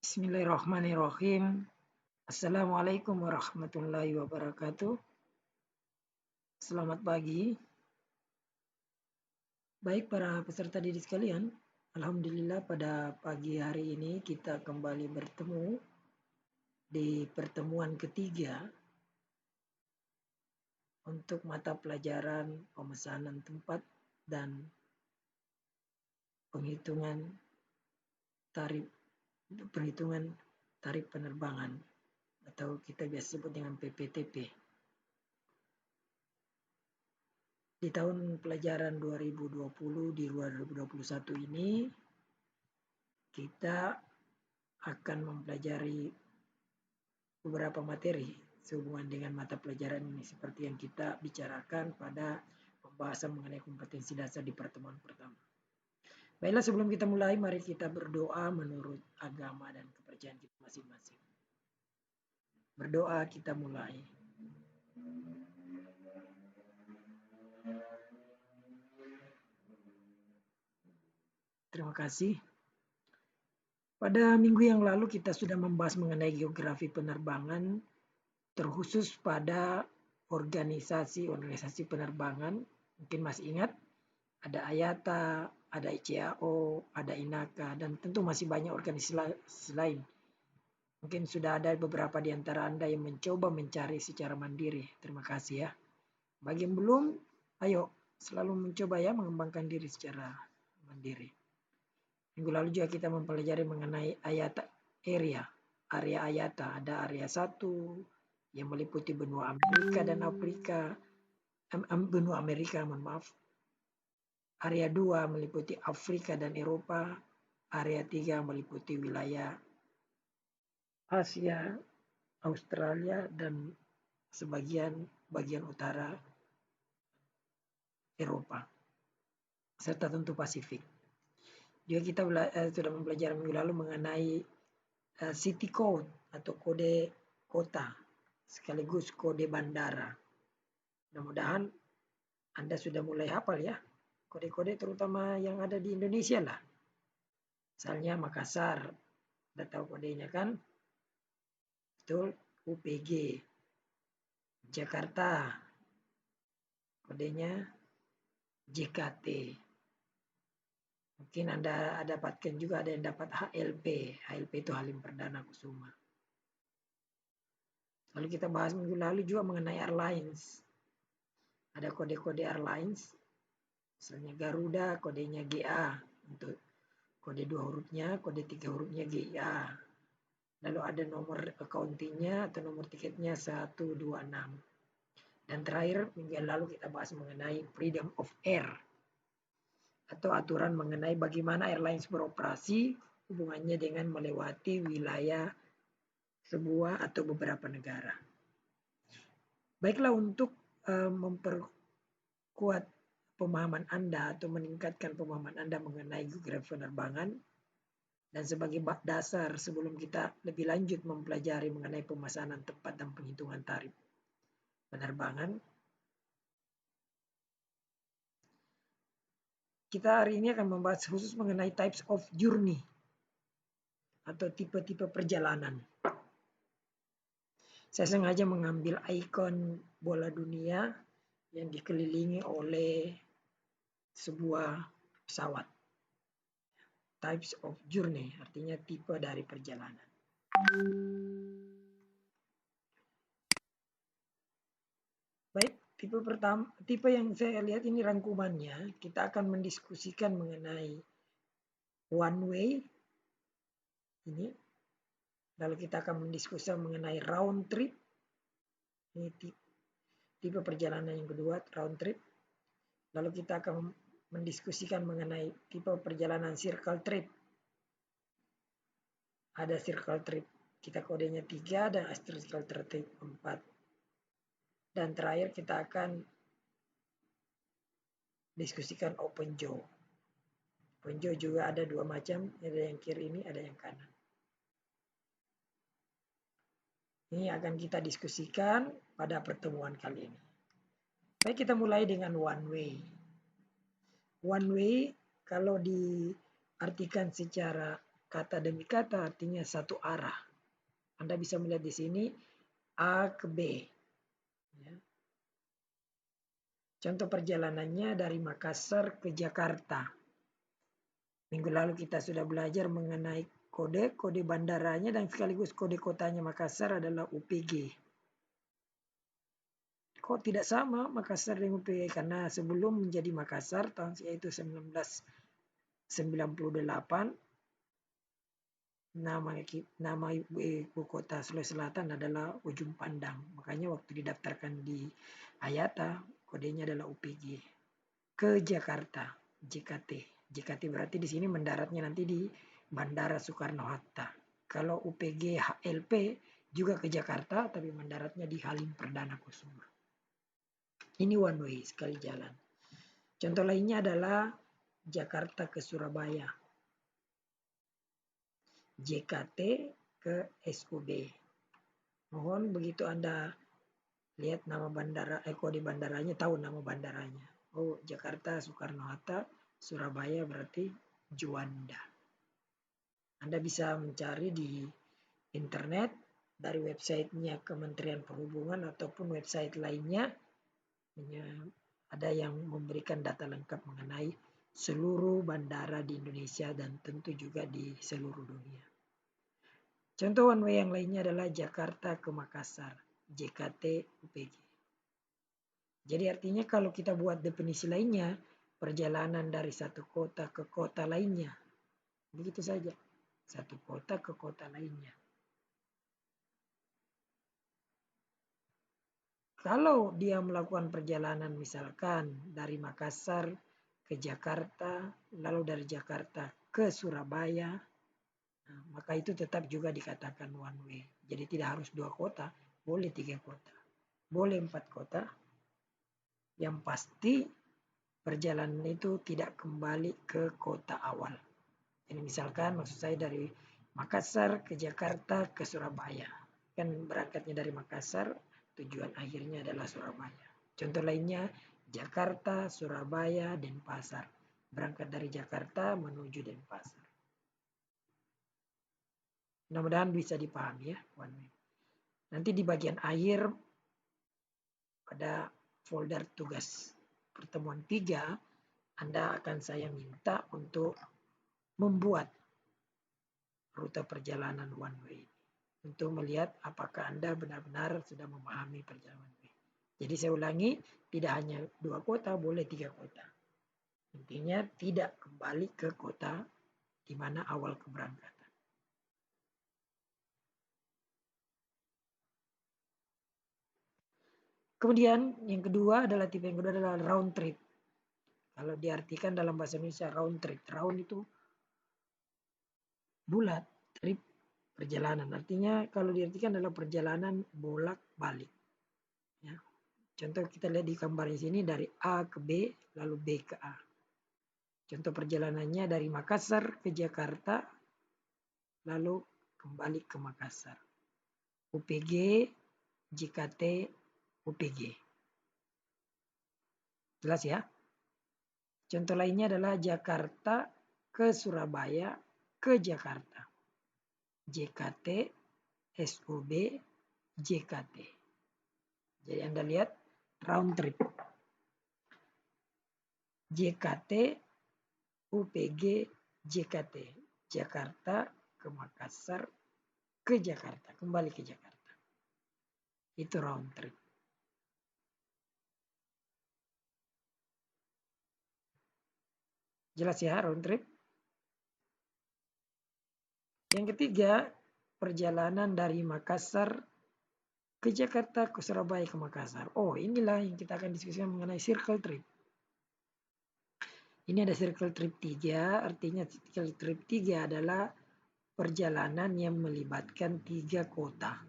Bismillahirrahmanirrahim. Assalamualaikum warahmatullahi wabarakatuh. Selamat pagi. Baik para peserta didik sekalian, alhamdulillah pada pagi hari ini kita kembali bertemu di pertemuan ketiga untuk mata pelajaran pemesanan tempat dan perhitungan tarif penerbangan atau kita biasa sebut dengan PPTP. Di tahun pelajaran 2020 di 2021 ini kita akan mempelajari beberapa materi sehubungan dengan mata pelajaran ini seperti yang kita bicarakan pada pembahasan mengenai kompetensi dasar di pertemuan pertama. Baiklah, sebelum kita mulai, mari kita berdoa menurut agama dan kepercayaan kita masing-masing. Berdoa kita mulai. Terima kasih. Pada minggu yang lalu kita sudah membahas mengenai geografi penerbangan, terkhusus pada organisasi penerbangan. Mungkin masih ingat, ada IATA, ada ICAO, ada INACA, dan tentu masih banyak organisasi lain. Mungkin sudah ada beberapa di antara Anda yang mencoba mencari secara mandiri. Terima kasih ya. Bagi yang belum, ayo selalu mencoba ya mengembangkan diri secara mandiri. Minggu lalu juga kita mempelajari mengenai IATA area IATA. Ada area 1 yang meliputi benua Amerika dan Afrika. Benua Amerika, mohon maaf. Area 2 meliputi Afrika dan Eropa. Area 3 meliputi wilayah Asia, Australia, dan bagian utara Eropa, serta tentu Pasifik. Juga kita sudah mempelajari minggu lalu mengenai city code atau kode kota, sekaligus kode bandara. Mudah-mudahan Anda sudah mulai hafal ya, kode-kode terutama yang ada di Indonesia lah. Misalnya Makassar, Anda tahu kodenya kan? Betul, UPG. Jakarta, kodenya JKT. Mungkin Anda dapatkan juga ada yang dapat HLP. HLP itu Halim Perdana Kusuma. Lalu kita bahas minggu lalu juga mengenai airlines. Ada kode-kode airlines. Misalnya Garuda, kodenya GA. Untuk kode 2 hurufnya, kode 3 hurufnya GA. Lalu ada nomor accountingnya atau nomor tiketnya 126. Dan terakhir, minggu lalu kita bahas mengenai freedom of air. Atau aturan mengenai bagaimana airlines beroperasi hubungannya dengan melewati wilayah sebuah atau beberapa negara. Baiklah, untuk memperkuat pemahaman Anda atau meningkatkan pemahaman Anda mengenai geografi penerbangan, dan sebagai dasar sebelum kita lebih lanjut mempelajari mengenai pemesanan tempat dan penghitungan tarif penerbangan, kita hari ini akan membahas khusus mengenai types of journey atau tipe-tipe perjalanan. Saya sengaja mengambil ikon bola dunia yang dikelilingi oleh sebuah pesawat. Types of journey artinya tipe dari perjalanan. Baik, tipe yang saya lihat ini rangkumannya, kita akan mendiskusikan mengenai one way ini. Lalu kita akan mendiskusikan mengenai round trip. Ini tipe perjalanan yang kedua, round trip. Lalu kita akan mendiskusikan mengenai tipe perjalanan circle trip. Ada circle trip, kita kodenya 3, dan circle trip 4. Dan terakhir kita akan diskusikan open jaw. Open jaw juga ada 2 macam, ada yang kiri ini, ada yang kanan. Ini akan kita diskusikan pada pertemuan kali ini. Baik, kita mulai dengan one way. One way kalau diartikan secara kata demi kata artinya satu arah. Anda bisa melihat di sini A ke B. Ya. Contoh perjalanannya dari Makassar ke Jakarta. Minggu lalu kita sudah belajar mengenai kode bandaranya dan sekaligus kode kotanya Makassar adalah UPG. Kok tidak sama Makassar dengan UPG? Karena sebelum menjadi Makassar tahun yaitu 1998, nama ibu kota Sulawesi Selatan adalah Ujung Pandang. Makanya waktu didaftarkan di Ayata, kodenya adalah UPG. Ke Jakarta, JKT. JKT berarti di sini mendaratnya nanti di Bandara Soekarno-Hatta. Kalau UPG HLP juga ke Jakarta, tapi mendaratnya di Halim Perdana Kusuma. Ini one way, sekali jalan. Contoh lainnya adalah Jakarta ke Surabaya. JKT ke SUB. Mohon begitu Anda lihat nama bandara, kode bandaranya, tahu nama bandaranya. Oh, Jakarta Soekarno-Hatta, Surabaya berarti Juanda. Anda bisa mencari di internet dari websitenya Kementerian Perhubungan ataupun website lainnya. Ada yang memberikan data lengkap mengenai seluruh bandara di Indonesia dan tentu juga di seluruh dunia. Contoh one way yang lainnya adalah Jakarta ke Makassar, JKT UPG. Jadi artinya kalau kita buat definisi lainnya, perjalanan dari satu kota ke kota lainnya. Begitu saja, satu kota ke kota lainnya. Kalau dia melakukan perjalanan misalkan dari Makassar ke Jakarta, lalu dari Jakarta ke Surabaya, maka itu tetap juga dikatakan one way. Jadi tidak harus 2 kota, boleh 3 kota, boleh 4 kota. Yang pasti perjalanan itu tidak kembali ke kota awal. Jadi misalkan maksud saya dari Makassar ke Jakarta ke Surabaya. Kan berangkatnya dari Makassar, tujuan akhirnya adalah Surabaya. Contoh lainnya Jakarta, Surabaya, Denpasar. Berangkat dari Jakarta menuju Denpasar. Mudah-mudahan bisa dipahami ya. Nanti di bagian akhir pada folder tugas pertemuan 3, Anda akan saya minta untuk membuat rute perjalanan one way untuk melihat apakah Anda benar-benar sudah memahami perjalanan one way. Jadi saya ulangi, tidak hanya 2 kota, boleh 3 kota. Intinya tidak kembali ke kota di mana awal keberangkatan. Kemudian yang kedua adalah tipe yang kedua adalah round trip. Kalau diartikan dalam bahasa Indonesia round trip, round itu bulat, trip perjalanan. Artinya kalau diartikan adalah perjalanan bolak-balik. Ya. Contoh kita lihat di gambar di sini dari A ke B, lalu B ke A. Contoh perjalanannya dari Makassar ke Jakarta, lalu kembali ke Makassar. UPG, JKT, UPG. Jelas ya? Contoh lainnya adalah Jakarta ke Surabaya ke Jakarta. JKT, SUB, JKT. Jadi Anda lihat round trip. JKT, UPG, JKT. Jakarta ke Makassar ke Jakarta. Kembali ke Jakarta. Itu round trip. Jelas ya round trip? Yang ketiga, perjalanan dari Makassar ke Jakarta ke Surabaya ke Makassar. Oh, inilah yang kita akan diskusikan mengenai circle trip. Ini ada circle trip 3, artinya circle trip 3 adalah perjalanan yang melibatkan 3 kota.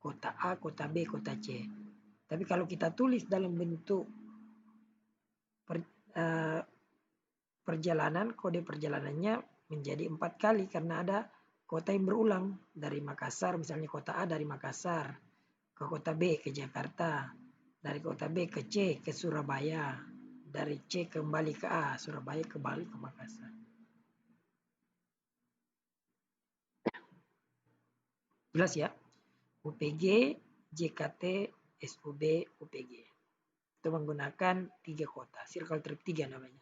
Kota A, kota B, kota C. Tapi kalau kita tulis dalam bentuk perjalanan, kode perjalanannya menjadi 4 kali karena ada kota yang berulang. Dari Makassar, misalnya kota A dari Makassar ke kota B ke Jakarta, dari kota B ke C ke Surabaya, dari C kembali ke A, Surabaya kembali ke Makassar. Jelas ya? UPG, JKT, SUB, UPG. Itu menggunakan 3 kota. Circle trip 3 namanya.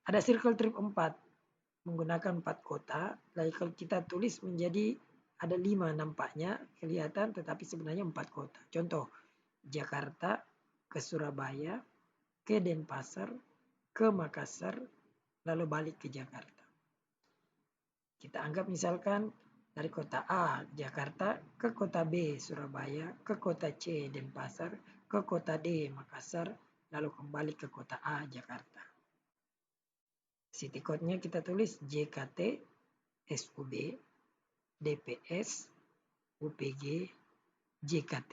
Ada circle trip 4 menggunakan 4 kota. Lalu kalau kita tulis menjadi ada 5 nampaknya kelihatan, tetapi sebenarnya 4 kota. Contoh, Jakarta ke Surabaya, ke Denpasar, ke Makassar, lalu balik ke Jakarta. Kita anggap misalkan dari kota A, Jakarta, ke kota B, Surabaya, ke kota C, Denpasar, ke kota D, Makassar, lalu kembali ke kota A, Jakarta. City code-nya kita tulis JKT, SUB, DPS, UPG, JKT.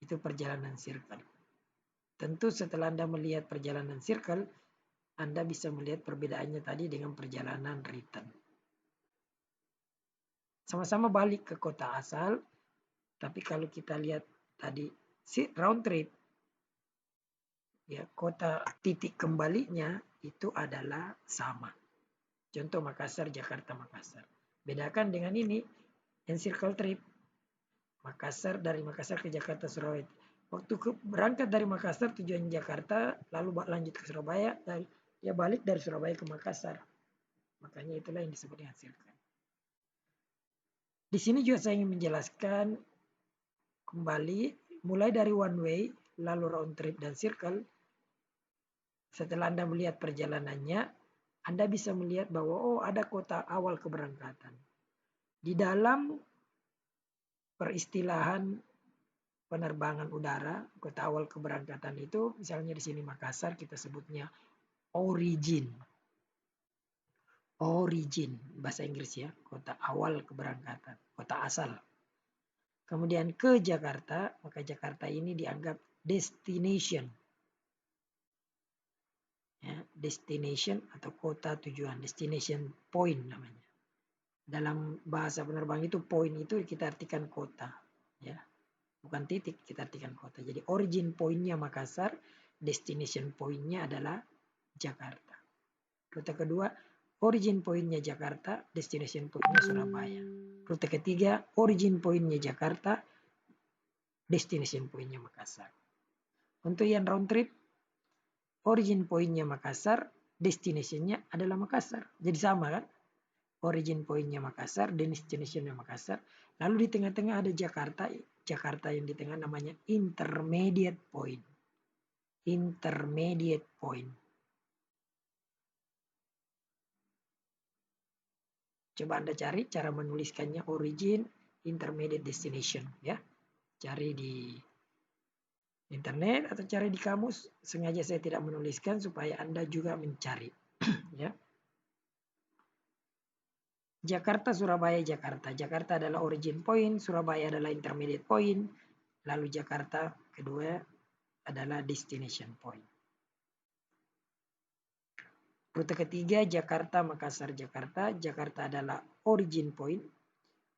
Itu perjalanan circle. Tentu setelah Anda melihat perjalanan circle, Anda bisa melihat perbedaannya tadi dengan perjalanan return. Sama-sama balik ke kota asal, tapi kalau kita lihat tadi round trip, ya kota titik kembalinya itu adalah sama. Contoh Makassar, Jakarta, Makassar. Bedakan dengan ini, yang circle trip. Makassar, dari Makassar ke Jakarta, Surabaya. Waktu berangkat dari Makassar tujuan Jakarta, lalu lanjut ke Surabaya, dia balik dari Surabaya ke Makassar. Makanya itulah yang disebut dengan circle. Di sini juga saya ingin menjelaskan kembali, mulai dari one way, lalu round trip dan circle. Setelah Anda melihat perjalanannya, Anda bisa melihat bahwa oh ada kota awal keberangkatan. Di dalam peristilahan penerbangan udara, kota awal keberangkatan itu, misalnya di sini Makassar, kita sebutnya origin. Origin, bahasa Inggris ya, kota awal keberangkatan, kota asal. Kemudian ke Jakarta, maka Jakarta ini dianggap destination. Ya, destination atau kota tujuan, destination point namanya. Dalam bahasa penerbang itu point itu kita artikan kota, ya, bukan titik, kita artikan kota. Jadi origin pointnya Makassar, destination pointnya adalah Jakarta. Rute kedua, origin pointnya Jakarta, destination pointnya Surabaya. Rute ketiga, origin pointnya Jakarta, destination pointnya Makassar. Untuk yang round trip, origin pointnya Makassar, destinationnya adalah Makassar. Jadi sama kan? Origin pointnya Makassar, destinationnya Makassar. Lalu di tengah-tengah ada Jakarta. Jakarta yang di tengah namanya intermediate point. Intermediate point. Coba Anda cari cara menuliskannya origin, intermediate, destination. Ya, cari di internet atau cari di kamus. Sengaja saya tidak menuliskan supaya Anda juga mencari. Ya. Jakarta, Surabaya, Jakarta. Jakarta adalah origin point, Surabaya adalah intermediate point, lalu Jakarta kedua adalah destination point. Rute ketiga Jakarta, Makassar, Jakarta. Jakarta adalah origin point,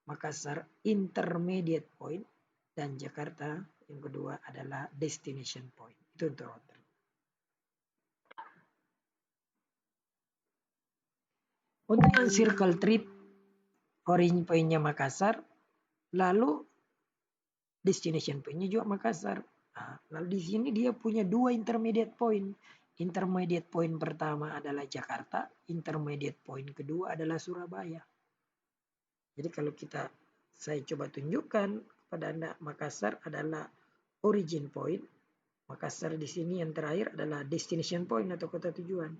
Makassar intermediate point, dan Jakarta yang kedua adalah destination point. Itu untuk road trip. Untuk yang circle trip, origin pointnya Makassar, lalu destination pointnya juga Makassar. Nah, lalu di sini dia punya 2 intermediate point. Intermediate point pertama adalah Jakarta, intermediate point kedua adalah Surabaya. Jadi kalau saya coba tunjukkan kepada Anda, Makassar adalah origin point. Makassar di sini yang terakhir adalah destination point atau kota tujuan.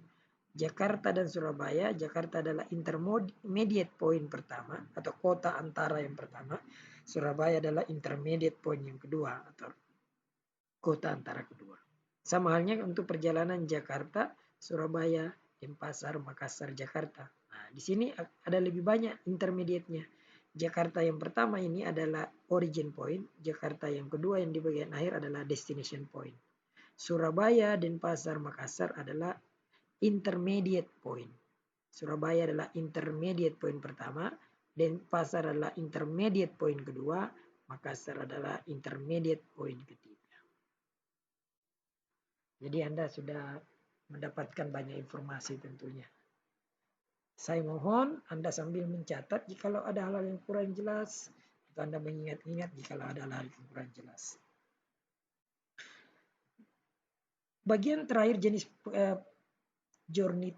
Jakarta dan Surabaya, Jakarta adalah intermediate point pertama atau kota antara yang pertama. Surabaya adalah intermediate point yang kedua atau kota antara kedua. Sama halnya untuk perjalanan Jakarta, Surabaya, Denpasar, Makassar, Jakarta. Nah, di sini ada lebih banyak intermediate-nya. Jakarta yang pertama ini adalah origin point, Jakarta yang kedua yang di bagian akhir adalah destination point. Surabaya, Denpasar, Makassar adalah intermediate point. Surabaya adalah intermediate point pertama, Denpasar adalah intermediate point kedua, Makassar adalah intermediate point ketiga. Jadi Anda sudah mendapatkan banyak informasi tentunya. Saya mohon Anda sambil mencatat jikalau ada hal-hal yang kurang jelas, atau Anda mengingat-ingat jikalau ada hal-hal yang kurang jelas. Bagian terakhir jenis journey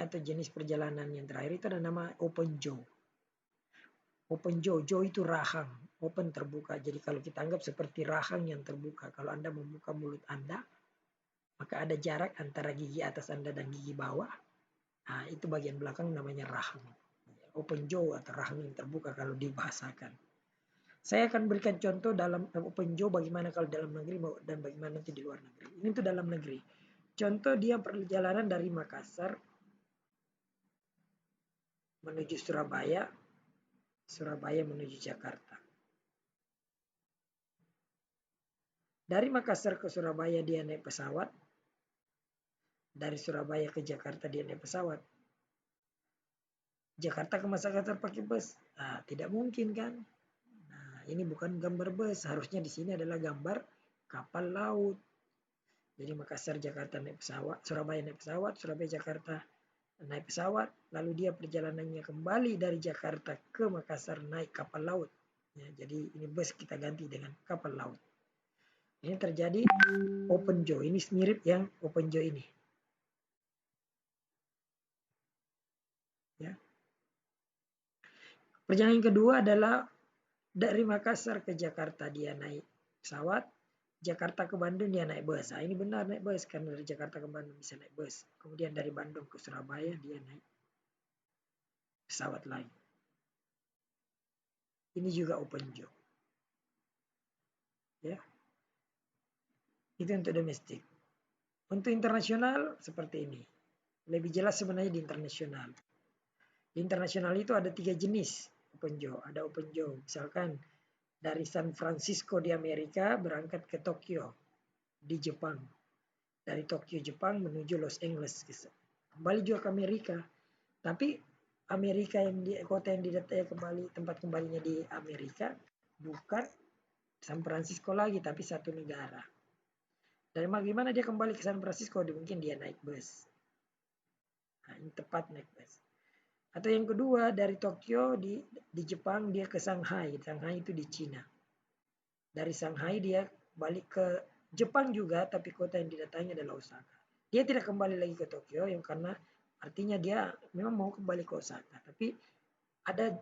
atau jenis perjalanan yang terakhir itu ada nama open jaw. Open jaw, jaw itu rahang, open terbuka. Jadi kalau kita anggap seperti rahang yang terbuka. Kalau Anda membuka mulut Anda, maka ada jarak antara gigi atas Anda dan gigi bawah. Nah, itu bagian belakang namanya rahang. Open jaw atau rahang yang terbuka kalau dibahasakan. Saya akan berikan contoh dalam open jaw bagaimana kalau dalam negeri dan bagaimana nanti di luar negeri. Ini untuk dalam negeri. Contoh dia perjalanan dari Makassar menuju Surabaya, Surabaya menuju Jakarta. Dari Makassar ke Surabaya dia naik pesawat. Dari Surabaya ke Jakarta dia naik pesawat. Jakarta ke Makassar pakai bus. Nah, tidak mungkin kan? Nah, ini bukan gambar bus. Harusnya di sini adalah gambar kapal laut. Jadi Makassar Jakarta naik pesawat, Surabaya naik pesawat, Surabaya Jakarta naik pesawat, lalu dia perjalanannya kembali dari Jakarta ke Makassar naik kapal laut. Ya, jadi ini bus kita ganti dengan kapal laut. Ini terjadi open jaw. Ini mirip yang open jaw ini. Ya. Perjalanan kedua adalah dari Makassar ke Jakarta dia naik pesawat, Jakarta ke Bandung dia naik bus. Nah, ini benar naik bus karena dari Jakarta ke Bandung bisa naik bus. Kemudian dari Bandung ke Surabaya dia naik pesawat lain. Ini juga open jaw. Ya. Itu untuk domestik. Untuk internasional seperti ini. Lebih jelas sebenarnya di internasional. Di internasional itu ada 3 jenis open jaw. Ada open jaw misalkan dari San Francisco di Amerika berangkat ke Tokyo di Jepang. Dari Tokyo Jepang menuju Los Angeles. Kembali juga ke Amerika. Tapi Amerika yang di kota yang didatangi kembali, tempat kembalinya di Amerika bukan San Francisco lagi tapi satu negara. Dari bagaimana dia kembali ke San Francisco? Mungkin dia naik bus. Nah, ini tepat naik bus. Atau yang kedua dari Tokyo di Jepang dia ke Shanghai. Shanghai itu di Cina. Dari Shanghai dia balik ke Jepang juga tapi kota yang didatangi adalah Osaka. Dia tidak kembali lagi ke Tokyo yang karena artinya dia memang mau kembali ke Osaka. Tapi ada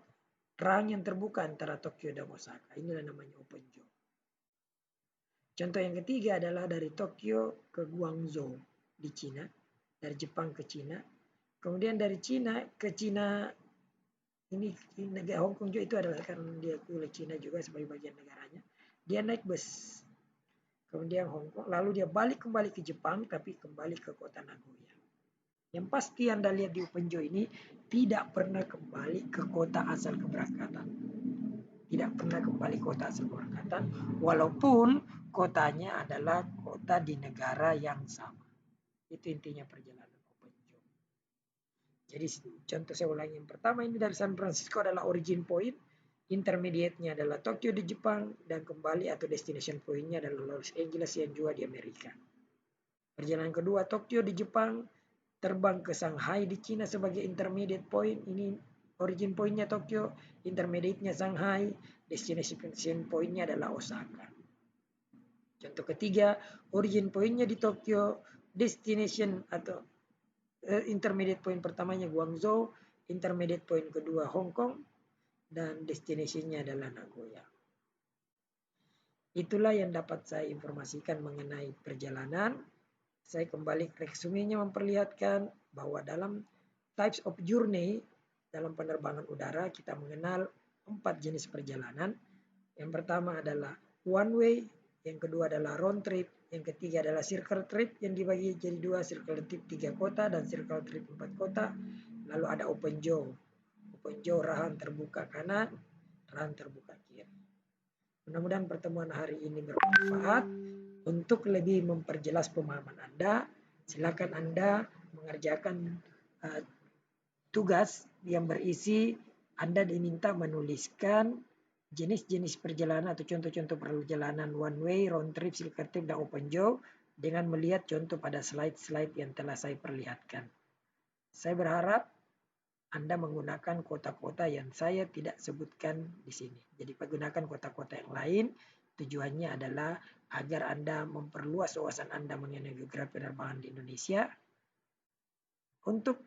rang yang terbuka antara Tokyo dan Osaka. Inilah namanya open jaw. Contoh yang ketiga adalah dari Tokyo ke Guangzhou di Cina. Dari Jepang ke Cina. Kemudian dari Cina ke Cina, ini negara Hong Kong juga itu adalah karena dia oleh Cina juga sebagai bagian negaranya. Dia naik bus. Kemudian Hong Kong, lalu dia balik kembali ke Jepang tapi kembali ke kota Nagoya. Yang pasti Anda lihat di open jaw ini tidak pernah kembali ke kota asal keberangkatan. Tidak pernah kembali kota asal keberangkatan walaupun kotanya adalah kota di negara yang sama. Itu intinya perjalanan open jaw. Jadi contoh saya ulangi. Yang pertama ini dari San Francisco adalah origin point. Intermediate-nya adalah Tokyo di Jepang. Dan kembali atau destination point-nya adalah Los Angeles yang juga di Amerika. Perjalanan kedua Tokyo di Jepang. Terbang ke Shanghai di Cina sebagai intermediate point. Ini origin point-nya Tokyo. Intermediate-nya Shanghai. Destination point-nya adalah Osaka. Contoh ketiga, origin point-nya di Tokyo. Destination atau intermediate point pertamanya Guangzhou, intermediate point kedua Hong Kong, dan destination-nya adalah Nagoya. Itulah yang dapat saya informasikan mengenai perjalanan. Saya kembali ke resumenya memperlihatkan bahwa dalam types of journey, dalam penerbangan udara kita mengenal 4 jenis perjalanan. Yang pertama adalah one way, yang kedua adalah round trip, yang ketiga adalah circle trip yang dibagi jadi 2, circle trip 3 kota dan circle trip 4 kota. Lalu ada open jaw. Open jaw rahang terbuka kanan, rahang terbuka kiri. Mudah-mudahan pertemuan hari ini bermanfaat. Untuk lebih memperjelas pemahaman Anda, silakan Anda mengerjakan tugas yang berisi Anda diminta menuliskan jenis-jenis perjalanan atau contoh-contoh perjalanan one way, round trip, circle trip, dan open jaw dengan melihat contoh pada slide-slide yang telah saya perlihatkan. Saya berharap Anda menggunakan kota-kota yang saya tidak sebutkan di sini. Jadi gunakan kota-kota yang lain. Tujuannya adalah agar Anda memperluas wawasan Anda mengenai geografi penerbangan di Indonesia. Untuk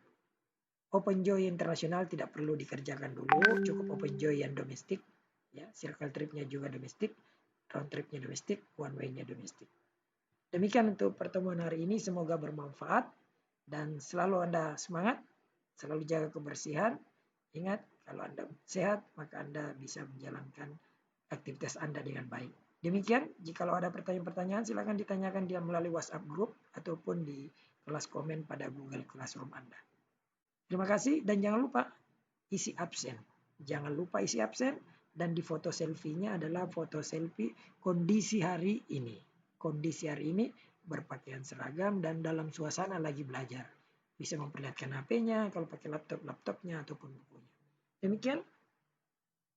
OpenJoy internasional tidak perlu dikerjakan dulu, cukup OpenJoy yang domestik. Ya, circle tripnya juga domestik, round tripnya domestik, one way-nya domestik. Demikian untuk pertemuan hari ini, semoga bermanfaat dan selalu Anda semangat, selalu jaga kebersihan. Ingat, kalau Anda sehat, maka Anda bisa menjalankan aktivitas Anda dengan baik. Demikian, jika ada pertanyaan-pertanyaan, silakan ditanyakan dia melalui WhatsApp group ataupun di kelas komen pada Google Classroom Anda. Terima kasih dan jangan lupa isi absen. Jangan lupa isi absen dan di foto selfie-nya adalah foto selfie kondisi hari ini. Kondisi hari ini berpakaian seragam dan dalam suasana lagi belajar. Bisa memperlihatkan HP-nya, kalau pakai laptopnya ataupun bukunya.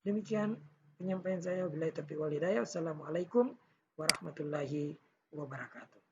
Demikian penyampaian saya. Wabillahi taufiq wal hidayah. Wassalamualaikum warahmatullahi wabarakatuh.